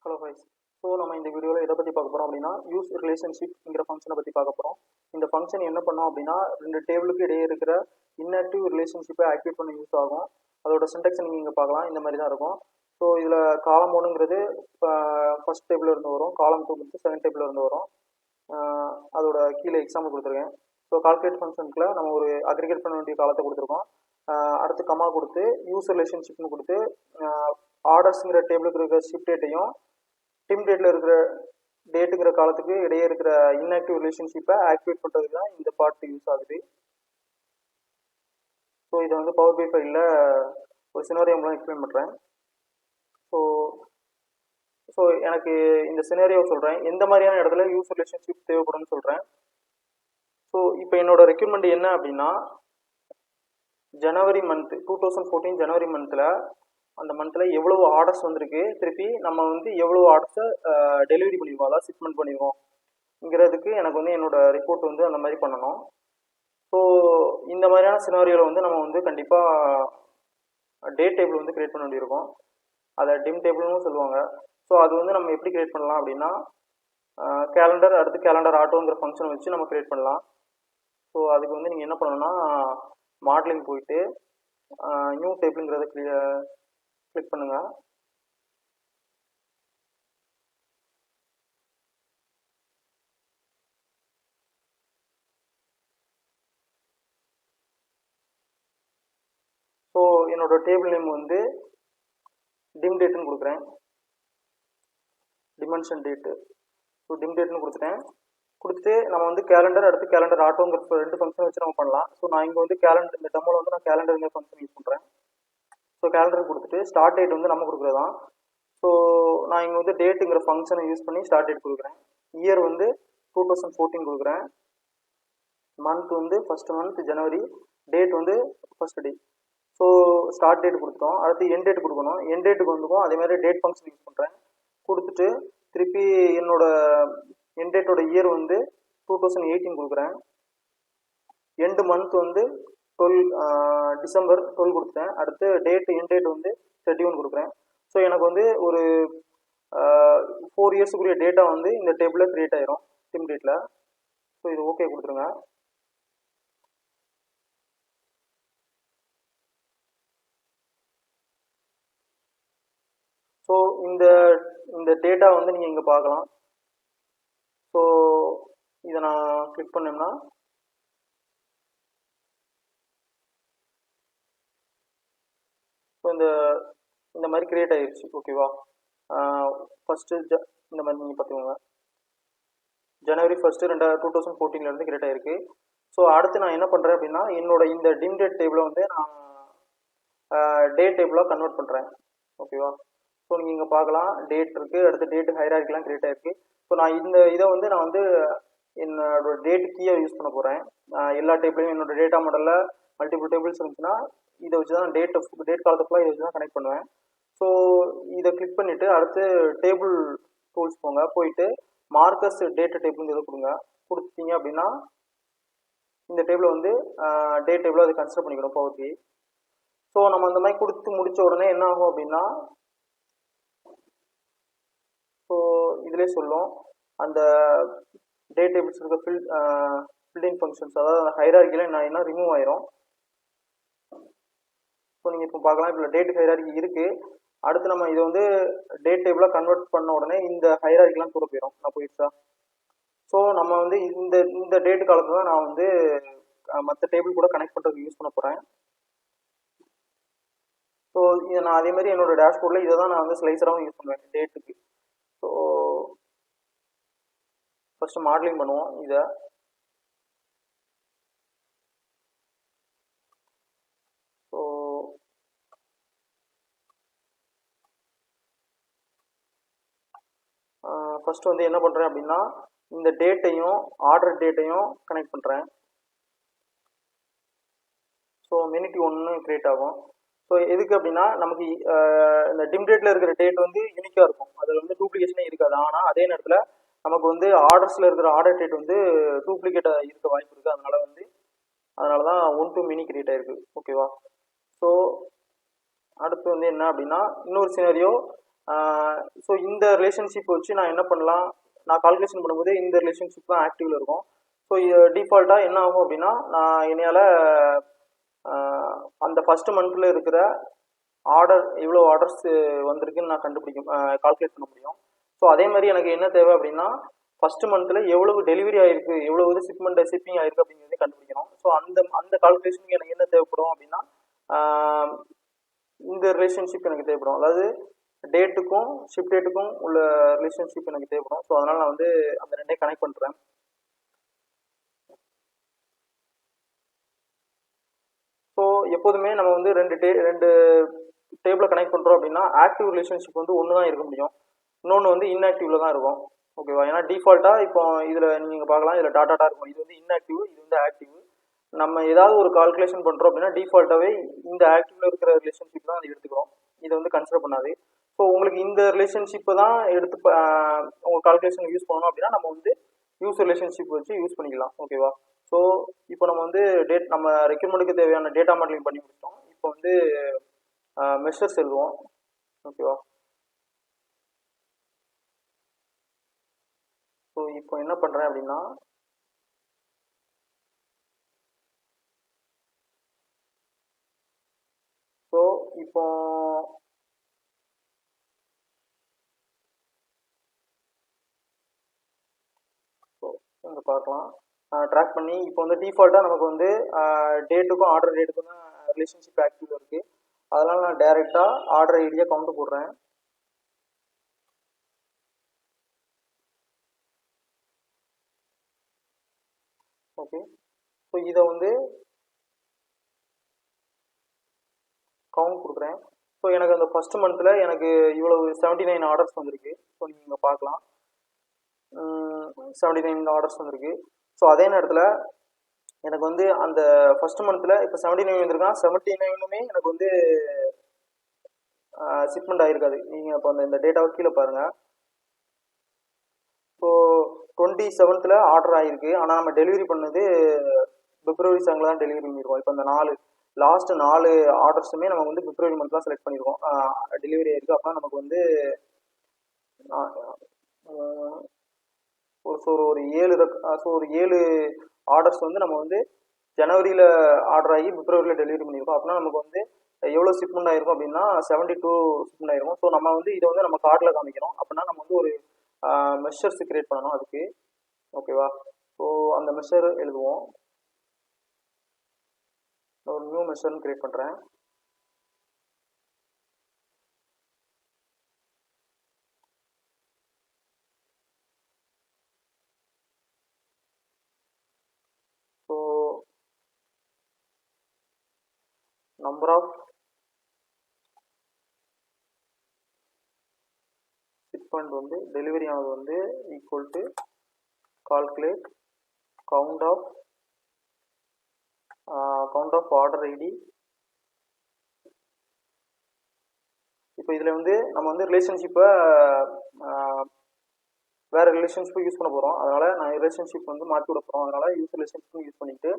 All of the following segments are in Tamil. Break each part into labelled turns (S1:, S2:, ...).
S1: Hello guys. ஸோ நம்ம இந்த வீடியோவில் எதை பற்றி பார்க்க போகிறோம் அப்படின்னா யூஸ் ரிலேஷன்ஷிப்ங்கிற ஃபங்க்ஷனை பற்றி பார்க்க போகிறோம். இந்த ஃபங்க்ஷன் என்ன பண்ணோம் அப்படின்னா ரெண்டு டேபிளுக்கு இடையே இருக்கிற இன்ஆக்டிவ் ரிலேஷன்ஷிப்பை ஆக்டிவேட் பண்ண யூஸ் ஆகும். அதோட சின்டெக்ஸ் நீங்கள் இங்கே பார்க்கலாம், இந்த மாதிரி தான் இருக்கும். ஸோ இதில் காலம் 1ங்கிறது ஃபர்ஸ்ட் டேபிள் இருந்து வரும், காலம் 2 செகண்ட் டேபிள் இருந்து வரும். அதோட கீழே எக்ஸாம்பிள் கொடுத்துருக்கேன். ஸோ கால்குலேட் ஃபங்க்ஷனுக்குள்ள நம்ம ஒரு அக்ரிகேட் பண்ண வேண்டிய காலத்தை கொடுத்துருக்கோம். அடுத்து கமா கொடுத்து யூஸ் ரிலேஷன்ஷிப்னு கொடுத்து ஆர்டர்ஸுங்கிற டேபிளுக்கு இருக்கிற ஷிஃப்ட் டேட்டையும் டிம் டேட்டில் இருக்கிற டேட்டுங்கிற காலத்துக்கு இடையே இருக்கிற இன்ஆக்டிவ் ரிலேஷன்ஷிப்பை ஆக்டிவேட் பண்ணுறதுக்கு தான் இந்த பார்ட் யூஸ் ஆகுது. ஸோ இதை வந்து பவர் பை ஃபைலில் ஒரு சினாரியோ மூலம் எக்ஸ்பிளைன் பண்ணுறேன். ஸோ எனக்கு இந்த சினாரியோ சொல்கிறேன், எந்த மாதிரியான இடத்துல யூஸ் ரிலேஷன்ஷிப் தேவைப்படும்னு சொல்கிறேன். ஸோ இப்போ என்னோட ரெக்யூர்மெண்ட் என்ன அப்படின்னா ஜனவரி மந்த் 2014 ஜனவரி மந்தில் அந்த மந்தில் எவ்வளோ ஆர்டர்ஸ் வந்திருக்கு, திருப்பி நம்ம வந்து எவ்வளோ ஆர்டர்ஸை டெலிவரி பண்ணிடுவோம், அதாவது ஷிப்மெண்ட் பண்ணிடுவோம்ங்கிறதுக்கு எனக்கு வந்து என்னோட ரிப்போர்ட் வந்து அந்த மாதிரி பண்ணணும். ஸோ இந்த மாதிரியான சினாரியோவில் வந்து நம்ம வந்து கண்டிப்பாக டேட் டேபிள் வந்து கிரியேட் பண்ண வேண்டியிருக்கும். அதை டிம் டேபிள்னு சொல்லுவாங்க. ஸோ அது வந்து நம்ம எப்படி கிரியேட் பண்ணலாம் அப்படின்னா கேலண்டர் அடுத்து கேலண்டர் ஆட்டோங்கிற ஃபங்க்ஷன் வச்சு நம்ம கிரியேட் பண்ணலாம். ஸோ அதுக்கு வந்து நீங்கள் என்ன பண்ணணும்னா மாடலிங் போயிட்டு நியூ டேபிளுங்கிறத கிளிக் பண்ணுங்க. ஸோ என்னோட டேபிள் நேம் வந்து டிம் டேட்டுன்னு கொடுக்குறேன், டிமென்ஷன் டேட்டு. ஸோ டிம் டேட்னு கொடுத்துட்டு நம்ம வந்து கேலண்டர் அடுத்து கேலண்டர் ஆட்டோங்கிற ரெண்டு ஃபங்க்ஷன் வச்சு நம்ம பண்ணலாம். ஸோ நான் இங்கே வந்து கேலண்டர் இந்த டெமோவில் வந்து நான் கேலண்டருங்கிற ஃபங்க்ஷன் யூஸ் பண்ணுறேன். ஸோ கேலண்டர் கொடுத்துட்டு ஸ்டார்ட் டேட் வந்து நம்ம கொடுக்குறதான். ஸோ நான் இங்கே வந்து டேட்டுங்கிற ஃபங்க்ஷனை யூஸ் பண்ணி ஸ்டார்ட் டேட் கொடுக்குறேன். இயர் வந்து 2014 கொடுக்குறேன். மந்த் வந்து ஃபர்ஸ்ட் மந்த் ஜனவரி, டேட் வந்து first day. So start date கொடுத்துட்டோம். அடுத்து என் டேட் கொடுக்கணும். என் டேட்டுக்கு வந்துக்கும் அதே மாதிரி டேட் ஃபங்க்ஷன் யூஸ் பண்ணுறேன். கொடுத்துட்டு திருப்பி என்னோட என் டேட்டோட இயர் வந்து 2018 கொடுக்குறேன். எண்டு மந்த் வந்து டிசம்பர் 12 கொடுத்துட்டேன். அடுத்து என் டேட் வந்து 31 கொடுக்குறேன். ஸோ எனக்கு வந்து ஒரு 4 இயர்ஸுக்குரிய டேட்டா வந்து இந்த டேபிளில் கிரியேட் ஆயிரும் டிம் டேட்டில். ஸோ இது ஓகே கொடுத்துருங்க. ஸோ இந்த டேட்டா வந்து நீங்கள் இங்கே பார்க்கலாம். ஸோ இதை நான் கிளிக் பண்ணேன்னா ஸோ இந்த மாதிரி கிரியேட் ஆகிடுச்சு. ஓகேவா? ஃபஸ்ட்டு இந்த மாதிரி நீங்கள் பார்த்துக்கோங்க. ஜனவரி 1 2014 கிரியேட் ஆகிருக்கு. ஸோ அடுத்து நான் என்ன பண்ணுறேன் அப்படின்னா என்னோட இந்த டிம் டேட் டேபிளை வந்து நான் டேட் டேபிளாக கன்வெர்ட் பண்ணுறேன். ஓகேவா? ஸோ நீங்கள் இங்கே பார்க்கலாம் டேட் இருக்குது, அடுத்து டேட் ஹைரார்க்கிலாம் கிரியேட் ஆகிருக்கு. ஸோ நான் இதை வந்து நான் வந்து என்னோட டேட் கீயை யூஸ் பண்ண போகிறேன். எல்லா டேபிளையும் என்னோட டேட்டா மாடலில் மல்டிபிள் டேபிள்ஸ் இருந்துச்சுன்னா இதை வச்சு தான் டேட் காலத்தை ஃபுல்லாக இதை வச்சு தான் கனெக்ட் பண்ணுவேன். ஸோ இதை கிளிக் பண்ணிவிட்டு அடுத்து டேபிள் டூல்ஸ் போயிட்டு மார்க்கர்ஸ் டேட்டா டேபிள்ங்கிறத கொடுத்தீங்க அப்படின்னா இந்த டேபிளை வந்து டேட் டேபிளை அதை கன்சிடர் பண்ணிக்கணும் பவர் பி. ஸோ நம்ம அந்த மாதிரி கொடுத்து முடித்த உடனே என்ன ஆகும் அப்படின்னா ஸோ இதிலே சொல்லும் அந்த டேட் டேபிள்ஸ் இருக்க ஃபில்டிங் ஃபங்க்ஷன்ஸ், அதாவது அந்த ஹைரார்க்கியில் என்ன ரிமூவ் ஆயிரும். ஸோ நீங்கள் இப்போ பார்க்கலாம், இப்போ டேட் ஹைரார்க்கி இருக்குது. அடுத்து நம்ம இதை வந்து டேட் டேபிளாக கன்வெர்ட் பண்ண உடனே இந்த ஹைரார்க்கிலாம் கூட போயிடும். நான் போயிடுச்சா? ஸோ நம்ம வந்து இந்த டேட் காலத்தில் தான் நான் வந்து மற்ற டேபிள் கூட கனெக்ட் பண்ணுறதுக்கு யூஸ் பண்ண போகிறேன். ஸோ இதை நான் அதே மாதிரி என்னோட டேஷ்போர்டில் இதை தான் நான் வந்து ஸ்லைசராகவும் யூஸ் பண்ணுவேன் டேட்டுக்கு. ஸோ ஃபஸ்ட்டு மாடலிங் பண்ணுவோம். இதை ஸோ ஃபஸ்ட்டு வந்து என்ன பண்ணுறேன் அப்படின்னா இந்த டேட்டையும் ஆர்டர் டேட்டையும் கனெக்ட் பண்ணுறேன். ஸோ மினிட் 1 கிரியேட் ஆகும். ஸோ எதுக்கு அப்படின்னா நமக்கு இந்த டிம் டேட்டில் இருக்கிற டேட் வந்து யூனிக்காக இருக்கும், அதில் வந்து டூப்ளிகேஷனே இருக்காது. ஆனால் அதே நேரத்தில் நமக்கு வந்து ஆர்டர்ஸில் இருக்கிற ஆர்டர் டேட் வந்து டூப்ளிகேட்டாக இருக்க வாய்ப்பு இருக்குது. அதனால தான் 1 to மினி கிரியேட் ஆகிருக்கு. ஓகேவா? ஸோ அடுத்து வந்து என்ன அப்படின்னா இன்னொரு சினாரியோ ஸோ இந்த ரிலேஷன்ஷிப் வச்சு நான் என்ன பண்ணலாம், நான் கால்குலேஷன் பண்ணும்போது இந்த ரிலேஷன்ஷிப் தான் ஆக்டிவில் இருக்கும். ஸோ டிஃபால்ட்டாக என்ன ஆகும் அப்படின்னா, நான் என்னையால் அந்த ஃபஸ்ட்டு மந்த்தில் இருக்கிற ஆர்டர் எவ்வளோ ஆர்டர்ஸ் வந்திருக்குன்னு நான் கால்குலேட் பண்ண முடியும். ஸோ அதே மாதிரி எனக்கு என்ன தேவை அப்படின்னா, ஃபஸ்ட்டு மந்த்தில் எவ்வளவு டெலிவரி ஆயிருக்கு, எவ்வளவு ஷிப்பிங் ஆயிருக்கு அப்படிங்கிறதே கண்டுபிடிக்கணும். ஸோ அந்த கால்குலேஷனுக்கு எனக்கு என்ன தேவைப்படும் அப்படின்னா, இந்த ரிலேஷன்ஷிப் எனக்கு தேவைப்படும். அதாவது டேட்டுக்கும் ஷிப் டேட்டுக்கும் உள்ள ரிலேஷன்ஷிப் எனக்கு தேவைப்படும். ஸோ அதனால் நான் வந்து அந்த ரெண்டையும் கனெக்ட் பண்ணுறேன். ஸோ எப்போதுமே நம்ம வந்து ரெண்டு டேபிளை கனெக்ட் பண்ணுறோம் அப்படின்னா, ஆக்டிவ் ரிலேஷன்ஷிப் வந்து ஒன்று தான் இருக்க முடியும், இன்னொன்று வந்து இன்ஆக்டிவ்ல தான் இருக்கும். ஓகேவா? ஏன்னா டிஃபால்ட்டாக இப்போ இதில் நீங்கள் பார்க்கலாம், இதில் டாட்டா இருக்கும். இது வந்து இன்ஆக்டிவ், இது வந்து ஆக்டிவ். நம்ம ஏதாவது ஒரு கால்குலேஷன் பண்ணுறோம் அப்படின்னா டிஃபால்ட்டாகவே இந்த ஆக்டிவ்ல இருக்கிற ரிலேஷன்ஷிப் தான் அது எடுத்துக்கிறோம், இதை வந்து கன்சிடர் பண்ணாது. ஸோ உங்களுக்கு இந்த ரிலேஷன்ஷிப்பை தான் எடுத்து உங்கள் கால்குலேஷன் யூஸ் பண்ணணும் அப்படின்னா நம்ம வந்து யூஸ் ரிலேஷன்ஷிப் வச்சு யூஸ் பண்ணிக்கலாம். ஓகேவா? ஸோ இப்போ நம்ம வந்து நம்ம ரெக்யூர்மெண்ட்டுக்கு தேவையான டேட்டா மாடலிங் பண்ணி முடிச்சிட்டோம். இப்போ வந்து மெஷர்ஸ் எழுதுவோம். ஓகேவா? ஸோ இப்போ என்ன பண்ணுறேன் அப்படின்னா, ஸோ இப்போ இங்கே பார்க்கலாம், ட்ராக் பண்ணி இப்போ வந்து டிஃபால்ட்டாக நமக்கு வந்து டேட்டுக்கும் ஆர்டர் டேட்டுக்கும் தான் ரிலேஷன்ஷிப் ஆக்டிவ்ல இருக்குது. அதனால் நான் டைரெக்டாக ஆர்டர் ஐடியா கவுண்ட் போடுறேன். ஓகே, ஸோ இதை வந்து கவுண்ட் கொடுக்குறேன். ஸோ எனக்கு அந்த ஃபஸ்ட் மந்த்தில் எனக்கு இவ்வளவு 79 ஆர்டர்ஸ் வந்திருக்கு. ஸோ நீங்கள் பார்க்கலாம் 79 ஆர்டர்ஸ் வந்திருக்கு. ஸோ அதே நேரத்தில் எனக்கு வந்து அந்த ஃபஸ்ட் மந்த்தில் இப்போ 79 வந்திருக்கான், 79மே எனக்கு வந்து ஷிப்மெண்ட் ஆகிருக்காது. நீங்கள் இப்போ இந்த டேட்டாவை கீழே பாருங்கள். ஸோ 27th ஆர்டர் ஆகிருக்கு, ஆனால் நம்ம டெலிவரி பண்ணது பிப்ரவரி 7 தான் டெலிவரி பண்ணியிருக்கோம். இப்போ இந்த லாஸ்ட் 4 ஆர்டர்ஸுமே நம்ம வந்து பிப்ரவரி மந்த் தான் செலக்ட் பண்ணியிருக்கோம், டெலிவரி ஆகிருக்கு. அப்போ நமக்கு வந்து ஒரு 7 ஆர்டர்ஸ் வந்து நம்ம வந்து ஜனவரியில் ஆர்டர் ஆகி பிப்ரவரியில் டெலிவரி பண்ணியிருக்கோம். அப்படின்னா நமக்கு வந்து எவ்வளோ ஷிப்மெண்ட் ஆகிருக்கும் அப்படின்னா 72 ஷிப்மெண்ட் ஆகிருக்கும். ஸோ நம்ம வந்து இதை வந்து நம்ம கார்டில் காமிக்கிறோம். அப்படின்னா நம்ம வந்து ஒரு மெஷர்ஸ் கிரியேட் பண்ணணும் அதுக்கு. ஓகேவா? ஸோ அந்த மெஷர் எழுதுவோம். ஒரு நியூ மெஷர்னு கிரியேட் பண்ணுறேன். ஸோ நம்பர் ஆஃப் ஷிப்மெண்ட் வந்து டெலிவரி ஆனது வந்து equal to calculate count of order ID. இப்போ இதில் வந்து நம்ம வந்து ரிலேஷன்ஷிப்பை வேறு ரிலேஷன்ஷிப்பை யூஸ் பண்ண போகிறோம். அதனால் நான் ரிலேஷன்ஷிப் வந்து மாற்றி விட போகிறோம். அதனால் யூஸ் ரிலேஷன்ஷிப் யூஸ் பண்ணிவிட்டு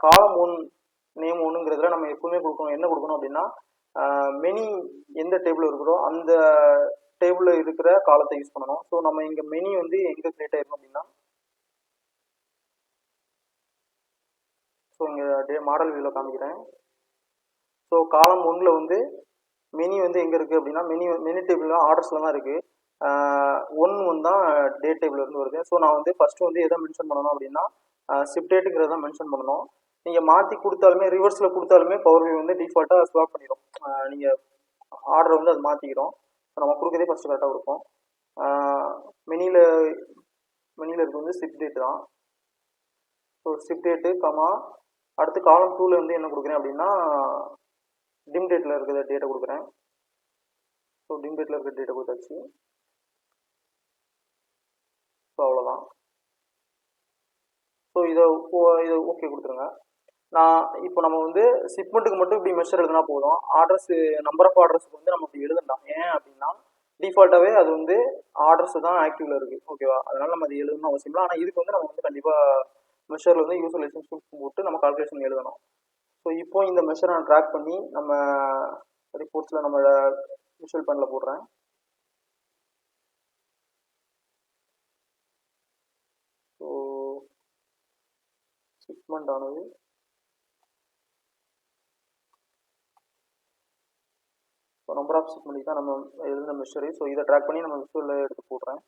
S1: காலம் 1 நேம் 1ங்கிறதுல நம்ம எப்பவுமே கொடுக்கணும். என்ன கொடுக்கணும் அப்படின்னா, மெனி எந்த டேபிள் இருக்குதோ அந்த டேபிளில் இருக்கிற காலத்தை யூஸ் பண்ணணும். ஸோ நம்ம இங்கே மெனி வந்து எங்கே கிரியேட் ஆகிருக்கும் அப்படின்னா, ஸோ இங்கே மாடல் வியூவில் காமிக்கிறேன். ஸோ காலம் 1ல் வந்து மெனி வந்து எங்கே இருக்குது அப்படின்னா, மெனி டேபிள் ஆர்டர்ஸில் தான் இருக்குது. 1 தான் டேட் டேபிள் இருந்து வருது. ஸோ நான் வந்து ஃபஸ்ட்டு வந்து எதை மென்ஷன் பண்ணணும் அப்படின்னா, ஷிப் டேட்டுங்கிறத மென்ஷன் பண்ணணும். நீங்கள் மாற்றி கொடுத்தாலுமே ரிவர்ஸில் கொடுத்தாலுமே பவர் வியூ வந்து டிஃபால்ட்டாக ஸ்வாப் பண்ணிடும். நீங்கள் ஆர்டர் வந்து அது மாற்றிக்கிறோம். நம்ம கொடுக்கறதே ஃபஸ்ட்டு கரெக்டாக கொடுப்போம். மெனியில் இருக்கிறது வந்து ஷிப் டேட் தான். ஸோ ஷிப் டேட்டு அடுத்து காலம் 2ல் வந்து என்ன கொடுக்குறேன் அப்படின்னா, டிம் டேட்டில் இருக்கிற டேட்டை கொடுக்குறேன். ஸோ டிம் டேட்டில் இருக்கிற டேட்டை கொடுத்தாச்சு. ஸோ அவ்வளோதான். ஸோ இதை ஓகே கொடுத்துருங்க. இப்போ நம்ம வந்து ஷிப்மெண்ட்டுக்கு மட்டும் இப்படி மெஷர் எழுதுனா போதும். நம்பர் ஆஃப் ஆர்டர்ஸுக்கு வந்து நம்ம இப்படி எழுதலாம். ஏன் அப்படின்னா டிஃபால்ட்டாகவே அது வந்து ஆர்டர்ஸ் தான் ஆக்டிவ்ல இருக்குது. ஓகேவா? அதனால நம்ம அது எழுதணும்னு அவசியம் இல்லை. ஆனால் இதுக்கு வந்து நம்ம வந்து கண்டிப்பாக மெஷரில் வந்து யூஸ் ரிலேஷன்ஷிப் போட்டு நம்ம கால்குலேஷன் எழுதணும். ஸோ இப்போ இந்த மெஷரை நான் ட்ராக் பண்ணி நம்ம ரிப்போர்ட்ஸில் நம்ம விஷுவல் பேனில் போடுறேன். ஸோ ஷிப்மெண்ட் ஆனது ஸோ நம்பர் ஆஃப் ஷிப்மெண்ட் தான் நம்ம எழுதின மெஷரு. ஸோ இதை ட்ராக் பண்ணி நம்ம விஷுவலில் எடுத்து போடுறேன்.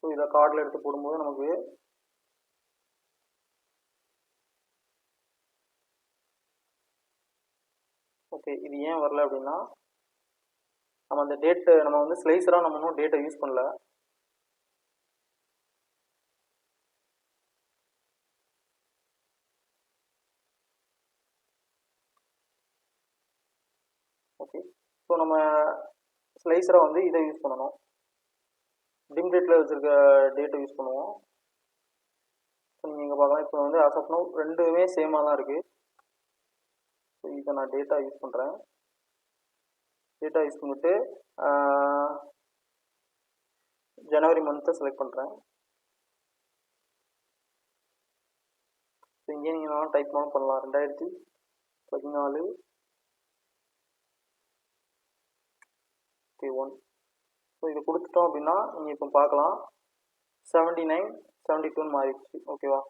S1: ஸோ இதை கார்டில் எடுத்து போடும்போது நமக்கு ஓகே இது ஏன் வரல அப்படின்னா நம்ம அந்த டேட்டு நம்ம வந்து ஸ்லைஸராக நம்ம இன்னும் டேட்டை யூஸ் பண்ணல. ஓகே ஸோ நம்ம ஸ்லைஸராக வந்து இதை யூஸ் பண்ணணும். டிம் டேட்டில் வச்சுருக்க டேட்டை யூஸ் பண்ணுவோம். ஸோ நீங்கள் இங்கே பார்க்கலாம். இப்போ வந்து ஆஸ் ஆஃப் நவ் ரெண்டுமே சேமாக தான் இருக்குது. ஸோ இதை நான் டேட்டா யூஸ் பண்ணுறேன். டேட்டா யூஸ் பண்ணிவிட்டு ஜனவரி மந்த்தை செலக்ட் பண்ணுறேன். ஸோ இங்கே நீங்கள் டைப் பண்ணலாம் 2014 1. ஸோ இதை கொடுத்துட்டோம் அப்படின்னா நீங்கள் இப்போ பார்க்கலாம் 79 72 மாறிடுச்சு. ஓகேவா?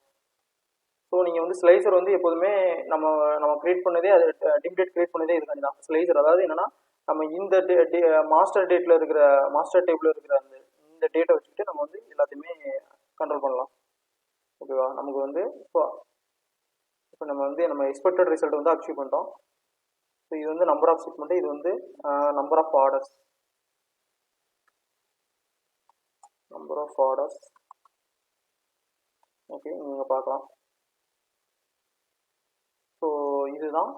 S1: ஸோ நீங்கள் வந்து ஸ்லைசர் வந்து எப்போதுமே நம்ம கிரியேட் பண்ணதே அது டிம் டேட் கிரியேட் பண்ணதே இதுக்காண்டி தான். ஸ்லைசர் அதாவது என்னென்னா நம்ம இந்த மாஸ்டர் டேட்டில் இருக்கிற மாஸ்டர் டேபிளில் இருக்கிற அந்த இந்த டேட்டை வச்சுக்கிட்டு நம்ம வந்து எல்லாத்தையுமே கண்ட்ரோல் பண்ணலாம். ஓகேவா? நமக்கு வந்து இப்போ நம்ம வந்து நம்ம எக்ஸ்பெக்டட் ரிசல்ட் வந்து அச்சீவ் பண்ணிட்டோம். ஸோ இது வந்து நம்பர் ஆஃப் ஷிப்மெண்ட், இது வந்து நம்பர் ஆஃப் ஆர்டர்ஸ். ஓகே நீங்கள் பார்க்கலாம். ஸோ இதுதான்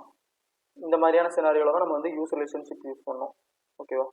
S1: இந்த மாதிரியான சினாரியோவில் தான் நம்ம வந்து யூஸ் ரிலேஷன்ஷிப் யூஸ் பண்ணோம். ஓகேவா?